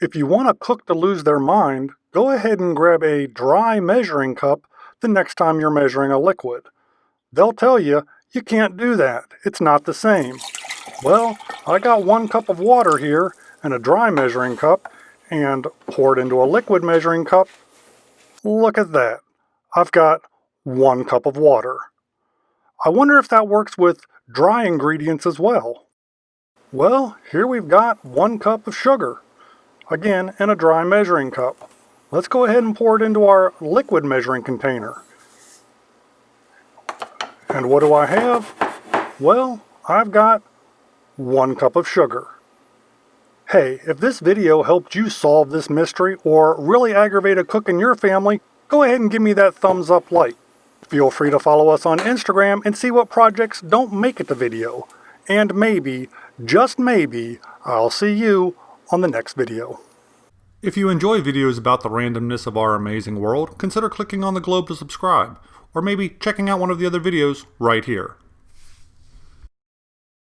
If you want a cook to lose their mind, go ahead and grab a dry measuring cup the next time you're measuring a liquid. They'll tell you, you can't do that. It's not the same. Well, I got 1 cup of water here and a dry measuring cup and pour it into a liquid measuring cup. Look at that. I've got 1 cup of water. I wonder if that works with dry ingredients as well. Well, here we've got 1 cup of sugar. Again, in a dry measuring cup. Let's go ahead and pour it into our liquid measuring container. And what do I have? Well, I've got 1 cup of sugar. Hey, if this video helped you solve this mystery or really aggravate a cook in your family, go ahead and give me that thumbs up like. Feel free to follow us on Instagram and see what projects don't make it to video. And maybe, just maybe, I'll see you on the next video. If you enjoy videos about the randomness of our amazing world, consider clicking on the globe to subscribe, or maybe checking out one of the other videos right here.